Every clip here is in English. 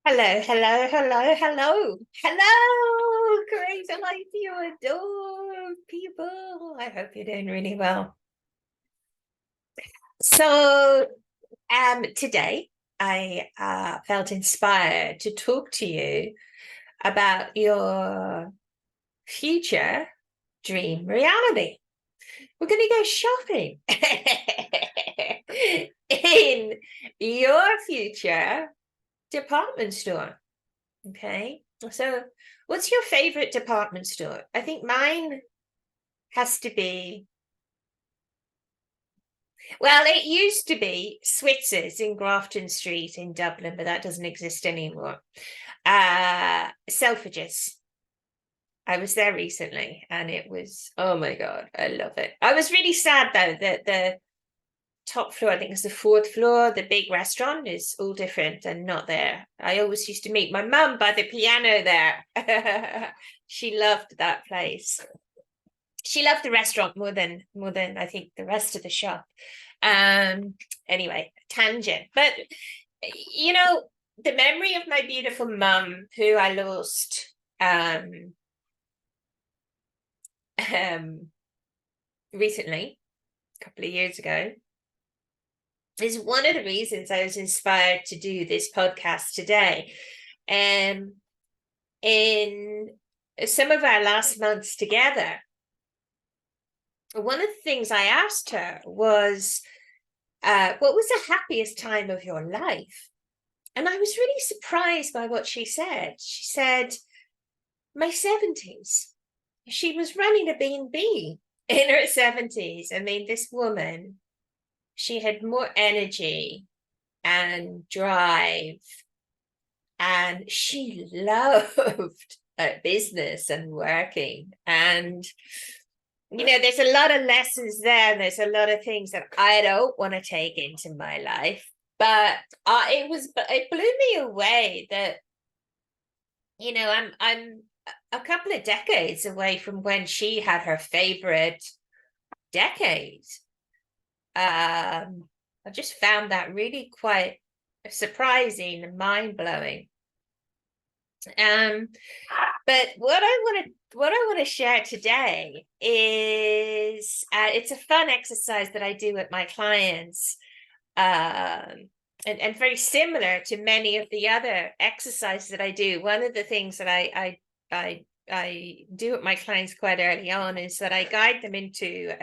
Hello, hello, hello, hello, hello, great alive you adore people. I hope you're doing really well. So, today I felt inspired to talk to you about your future dream reality. We're going to go shopping in your future department store. Okay. So, what's your favorite department store? I think mine has to be, well, it used to be Switzer's in Grafton Street in Dublin, but that doesn't exist anymore. Selfridges. I was there recently and it was, oh my God, I love it. I was really sad though that the top floor, I think it's the fourth floor, the big restaurant is all different and not there. I always used to meet my mum by the piano there. She loved that place. She loved the restaurant more than I think the rest of the shop. Anyway, tangent. But you know, the memory of my beautiful mum who I lost um recently, a couple of years ago, is one of the reasons I was inspired to do this podcast today. In some of our last months together, one of the things I asked her was, what was the happiest time of your life? And I was really surprised by what she said. She said, my 70s. She was running a B&B in her 70s. I mean, this woman, she had more energy and drive, and she loved business and working. And there's a lot of lessons there. There's a lot of things that I don't want to take into my life, but it blew me away that I'm a couple of decades away from when she had her favorite decade. I just found that really quite surprising and mind blowing. But what I want to share today is it's a fun exercise that I do with my clients, and very similar to many of the other exercises that I do. One of the things that I do with my clients quite early on is that I guide them into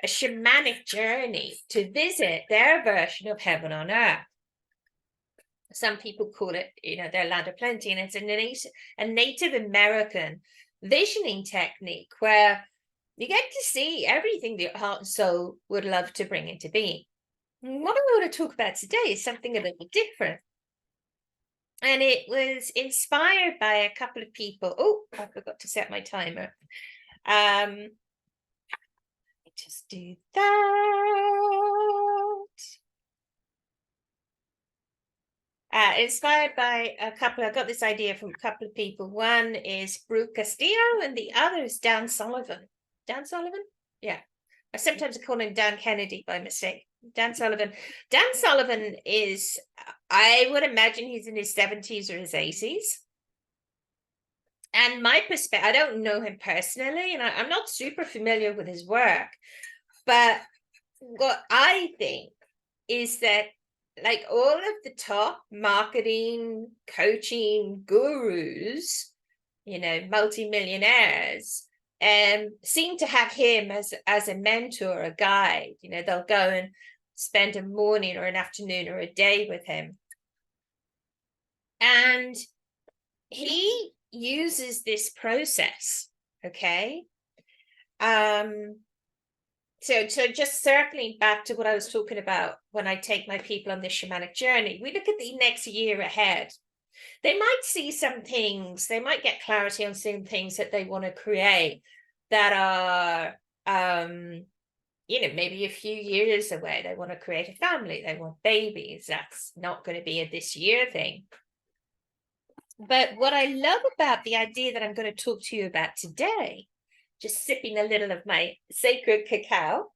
a shamanic journey to visit their version of heaven on earth. Some people call it, their land of plenty, and it's a Native American visioning technique where you get to see everything that your heart and soul would love to bring into being. And what I want to talk about today is something a little different. And it was inspired by a couple of people. Oh, I forgot to set my timer. Let me just do that. Inspired by a couple, I got this idea from a couple of people. One is Brooke Castillo and the other is Dan Sullivan. Dan Sullivan? Yeah. I sometimes call him Dan Kennedy by mistake. Dan Sullivan. Dan Sullivan is, I would imagine he's in his 70s or his 80s. And my perspective, I don't know him personally, and I'm not super familiar with his work, but what I think is that, like all of the top marketing, coaching gurus, multimillionaires, seem to have him as a mentor, a guide. They'll go and spend a morning or an afternoon or a day with him. And he uses this process, okay? So just circling back to what I was talking about when I take my people on this shamanic journey, we look at the next year ahead. They might see some things, they might get clarity on some things that they want to create that are, maybe a few years away. They want to create a family, they want babies. That's not going to be a this year thing. But what I love about the idea that I'm going to talk to you about today, just sipping a little of my sacred cacao,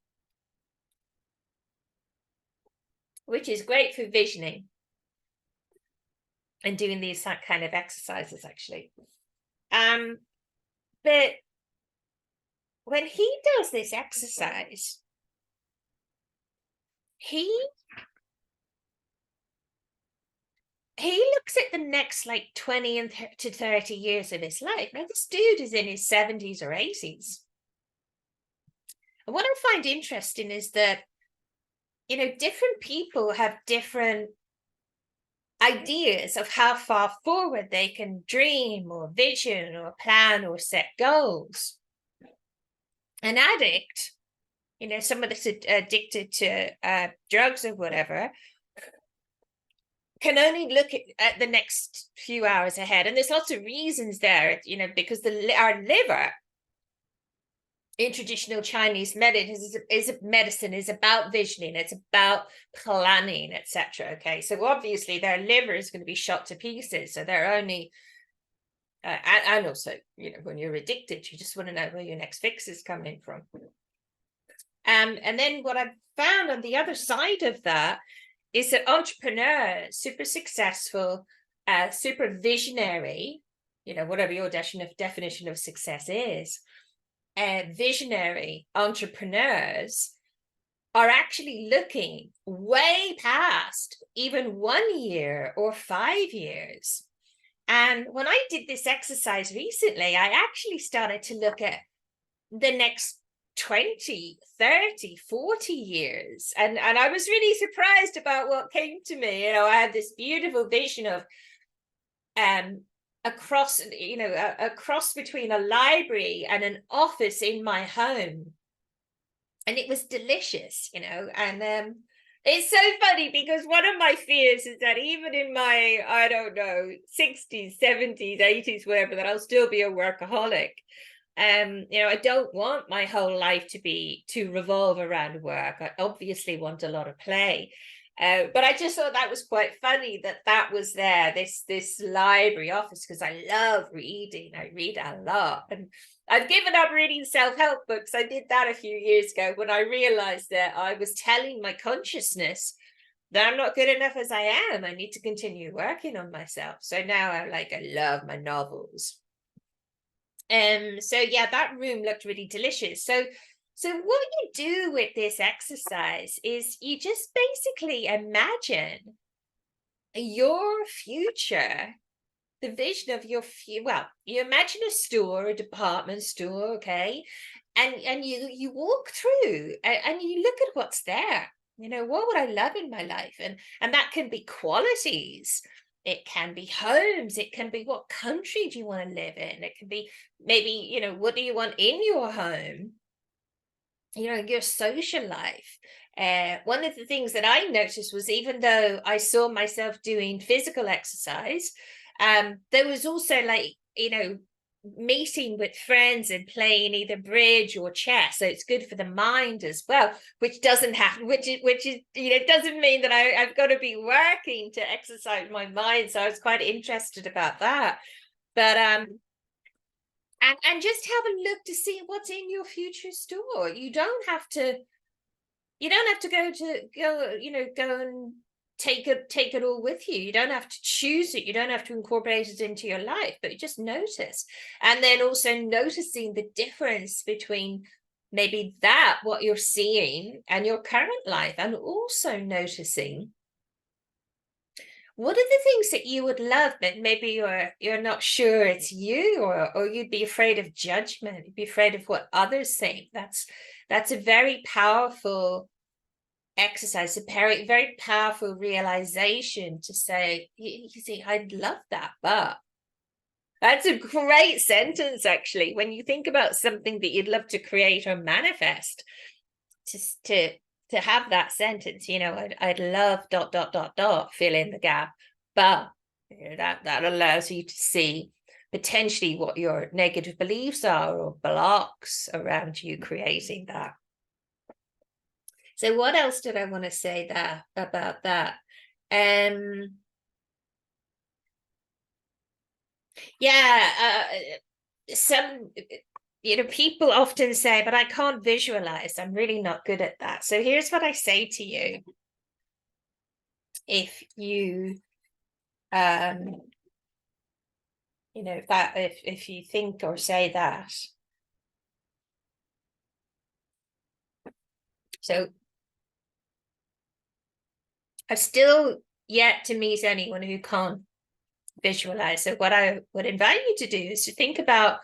which is great for visioning. and doing these kind of exercises actually. But when he does this exercise, he looks at the next like 20 to 30 years of his life. Now, this dude is in his 70s or 80s. And what I find interesting is that, you know, different people have different ideas of how far forward they can dream or vision or plan or set goals. An addict, you know, someone that's addicted to drugs or whatever, can only look at the next few hours ahead. And there's lots of reasons there, you know, because our liver in traditional Chinese medicine is about visioning, it's about planning, etc. Okay, so obviously their liver is going to be shot to pieces, so they're only and also, you know, when you're addicted, you just want to know where your next fix is coming from. And then what I've found on the other side of that is that entrepreneurs, super successful, super visionary, you know, whatever your definition of success is, visionary entrepreneurs are actually looking way past even 1 year or 5 years. And when I did this exercise recently, I actually started to look at the next 20, 30, 40 years. And I was really surprised about what came to me. You know, I had this beautiful vision of a cross between a library and an office in my home. And it was delicious, you know, and it's so funny because one of my fears is that even in my, I don't know, 60s, 70s, 80s, whatever, that I'll still be a workaholic. You know, I don't want my whole life to revolve around work. I obviously want a lot of play. But I just thought that was quite funny that was there, this library office, because I love reading. I read a lot. And I've given up reading self-help books. I did that a few years ago when I realized that I was telling my consciousness that I'm not good enough as I am. I need to continue working on myself. So now I love my novels. So yeah, that room looked really delicious. So what you do with this exercise is you just basically imagine your future, the vision of your future. Well, you imagine a store, a department store, okay, and you walk through and you look at what's there. You know, what would I love in my life? And that can be qualities. It can be homes. It can be what country do you want to live in? It can be maybe, you know, what do you want in your home? You know, your social life. One of the things that I noticed was, even though I saw myself doing physical exercise, there was also, like, you know, meeting with friends and playing either bridge or chess. So it's good for the mind as well, which doesn't have, which is, you know, doesn't mean that I've got to be working to exercise my mind. So I was quite interested about that. But and just have a look to see what's in your future store. You don't have to go, you know, go and take it all with you. You don't have to choose it. You don't have to incorporate it into your life, but you just notice. And then also noticing the difference between maybe that, what you're seeing, and your current life, and also noticing what are the things that you would love, but maybe you're not sure it's you, or you'd be afraid of judgment, you'd be afraid of what others think. That's a very powerful exercise, a very, very powerful realization to say, you see, I'd love that, but that's a great sentence, actually, when you think about something that you'd love to create or manifest, to have that sentence, you know, I'd love ... fill in the gap, but you know, that allows you to see potentially what your negative beliefs are or blocks around you creating that. So what else did I want to say there about that? Some, you know, people often say, but I can't visualize. I'm really not good at that. So here's what I say to you. If you You know, if you think or say that. So I've still yet to meet anyone who can't visualize. So what I would invite you to do is to think about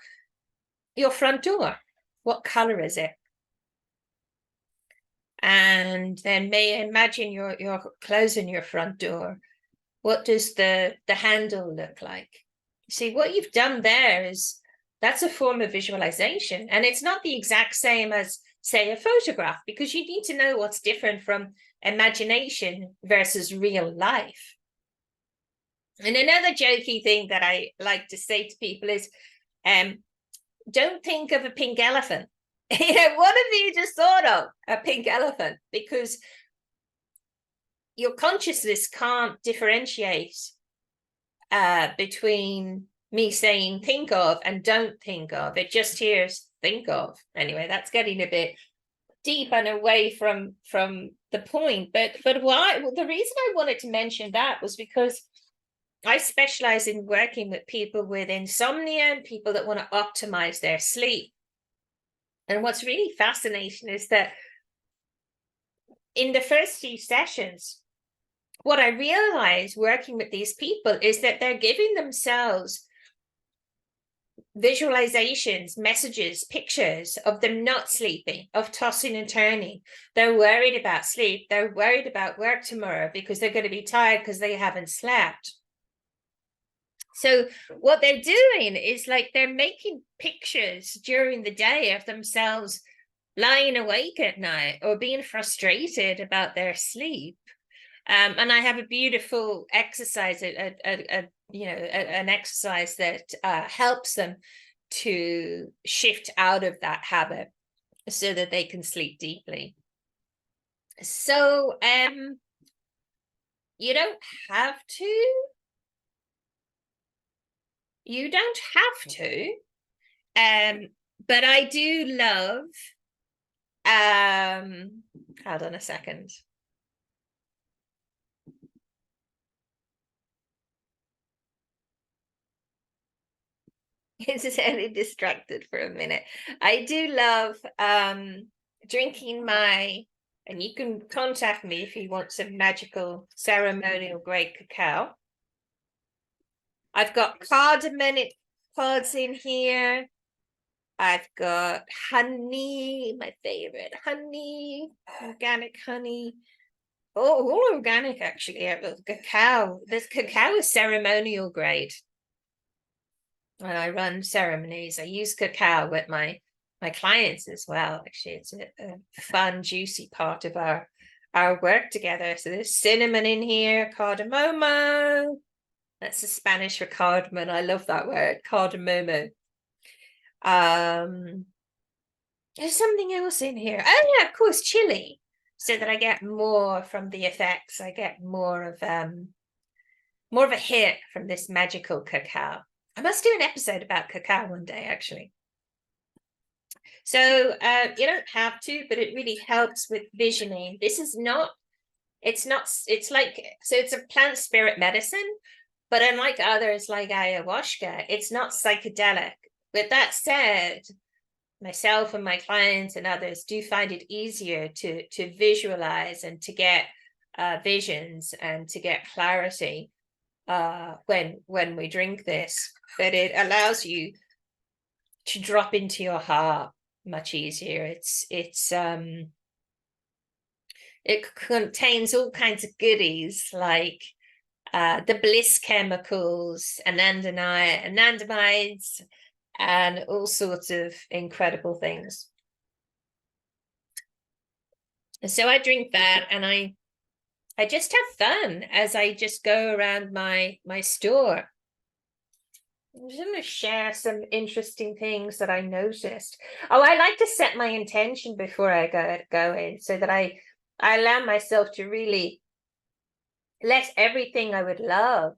your front door. What color is it? And then may imagine you're closing your front door. What does the handle look like? See, what you've done there is that's a form of visualization, and it's not the exact same as, say, a photograph, because you need to know what's different from imagination versus real life. And another jokey thing that I like to say to people is, don't think of a pink elephant. What have you just thought of? A pink elephant? Because your consciousness can't differentiate between me saying think of and don't think of. It just hears think of. Anyway, that's getting a bit deep and away from the point. But why? Well, the reason I wanted to mention that was because I specialize in working with people with insomnia and people that want to optimize their sleep. And what's really fascinating is that in the first few sessions, what I realized working with these people is that they're giving themselves visualizations, messages, pictures of them not sleeping, of tossing and turning. They're worried about sleep. They're worried about work tomorrow because they're going to be tired because they haven't slept. So what they're doing is like they're making pictures during the day of themselves lying awake at night or being frustrated about their sleep. And I have a beautiful exercise, an exercise that helps them to shift out of that habit so that they can sleep deeply. So you don't have to. You don't have to. But I do love. Hold on a second. It's only distracted for a minute. I do love drinking and you can contact me if you want some magical ceremonial grade cacao. I've got cardamom pods in here. I've got honey, my favorite honey, organic honey. Oh, all organic actually. Cacao. This cacao is ceremonial grade. When I run ceremonies, I use cacao with my clients as well. Actually, it's a fun, juicy part of our work together. So there's cinnamon in here, cardamomo. That's the Spanish for cardamom. I love that word, cardamomo. There's something else in here. Oh yeah, of course, chili. So that I get more from the effects. I get more of a hit from this magical cacao. I must do an episode about cacao one day, actually. So you don't have to, but it really helps with visioning. This is not, it's like, so it's a plant spirit medicine, but unlike others like ayahuasca, it's not psychedelic. With that said, myself and my clients and others do find it easier to visualize and to get visions and to get clarity when we drink this. But it allows you to drop into your heart much easier. It contains all kinds of goodies like the bliss chemicals, anandamides, and all sorts of incredible things. And so I drink that, and I just have fun as I just go around my store. I'm just going to share some interesting things that I noticed. Oh, I like to set my intention before I go in, so that I allow myself to really let everything I would love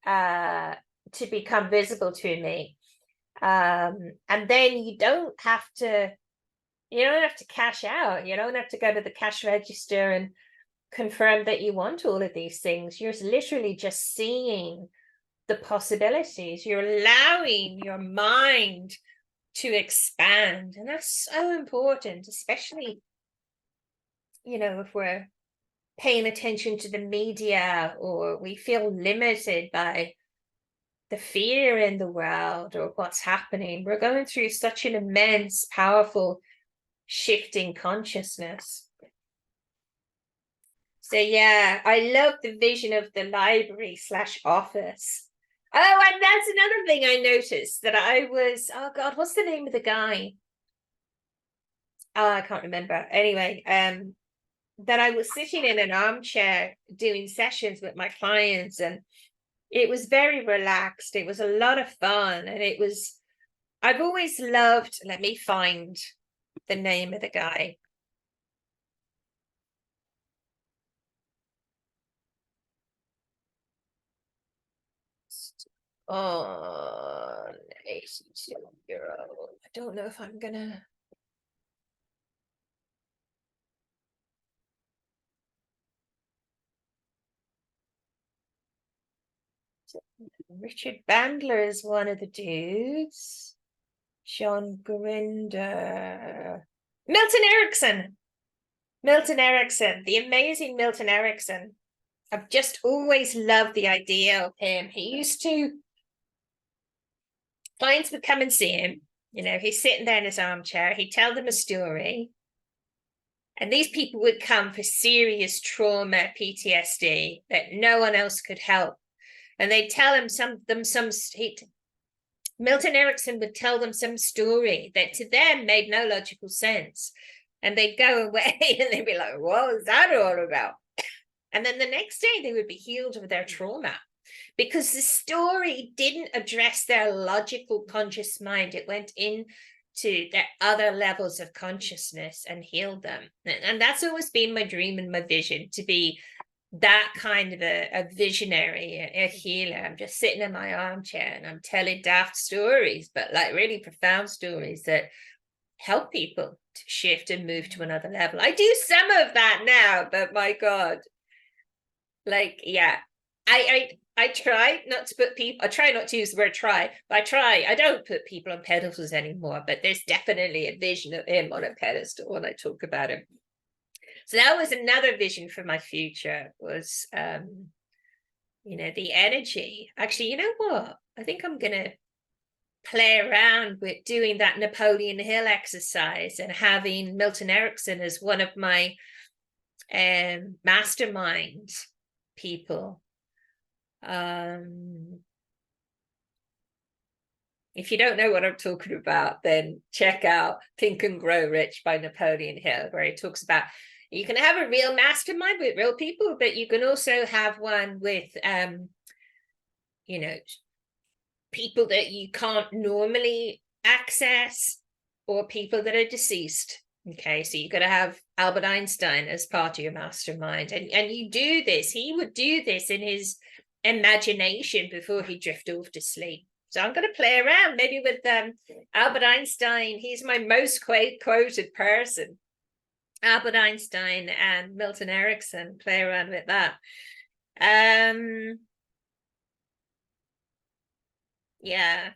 to become visible to me. And then you don't have to cash out. You don't have to go to the cash register confirm that you want all of these things. You're literally just seeing the possibilities. You're allowing your mind to expand. And that's so important, especially, if we're paying attention to the media, or we feel limited by the fear in the world or what's happening. We're going through such an immense, powerful shifting consciousness. So yeah, I love the vision of the library/office. Oh, and that's another thing I noticed, that oh God, what's the name of the guy? Oh, I can't remember. Anyway, that I was sitting in an armchair doing sessions with my clients, and it was very relaxed. It was a lot of fun. And I've always loved, let me find the name of the guy. Oh, 82-year-old. I don't know if I'm gonna. Richard Bandler is one of the dudes. John Grinder. Milton Erickson. Milton Erickson, the amazing Milton Erickson. I've just always loved the idea of him. Clients would come and see him. He's sitting there in his armchair. He'd tell them a story. And these people would come for serious trauma, PTSD, that no one else could help. And they'd tell him Milton Erickson would tell them some story that to them made no logical sense. And they'd go away and they'd be like, what was that all about? And then the next day they would be healed of their trauma, because the story didn't address their logical conscious mind. It went into their other levels of consciousness and healed them. And that's always been my dream and my vision, to be that kind of a visionary, a healer. I'm just sitting in my armchair and I'm telling daft stories, but like really profound stories that help people to shift and move to another level. I do some of that now, but my God, like, yeah, I try not to put people, I try not to use the word try, but I don't put people on pedestals anymore, but there's definitely a vision of him on a pedestal when I talk about him. So that was another vision for my future, was, the energy. Actually, you know what? I think I'm going to play around with doing that Napoleon Hill exercise and having Milton Erickson as one of my mastermind people. If you don't know what I'm talking about, then check out Think and Grow Rich by Napoleon Hill, where he talks about, you can have a real mastermind with real people, but you can also have one with, people that you can't normally access, or people that are deceased. Okay, so you've got to have Albert Einstein as part of your mastermind. And you do this, he would do this in his imagination before he drifted off to sleep. So I'm going to play around maybe with Albert Einstein. He's my most quoted person. Albert Einstein and Milton Erickson, play around with that. Yeah.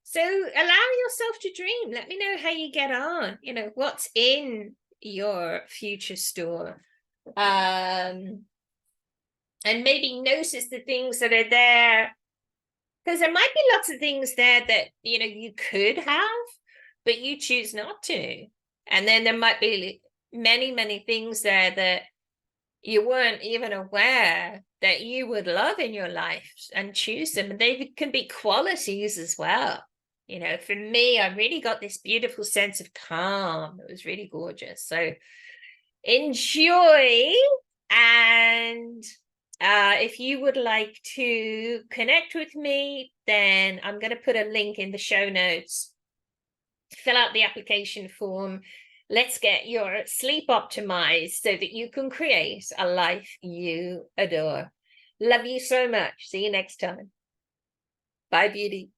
So allow yourself to dream. Let me know how you get on. What's in your future store. And maybe notice the things that are there, because there might be lots of things there that you could have, but you choose not to. And then there might be many things there that you weren't even aware that you would love in your life, and choose them. And they can be qualities as well. For me, I really got this beautiful sense of calm. It was really gorgeous. So enjoy. And if you would like to connect with me, then I'm going to put a link in the show notes. Fill out the application form. Let's get your sleep optimized so that you can create a life you adore. Love you so much. See you next time. Bye, beauty.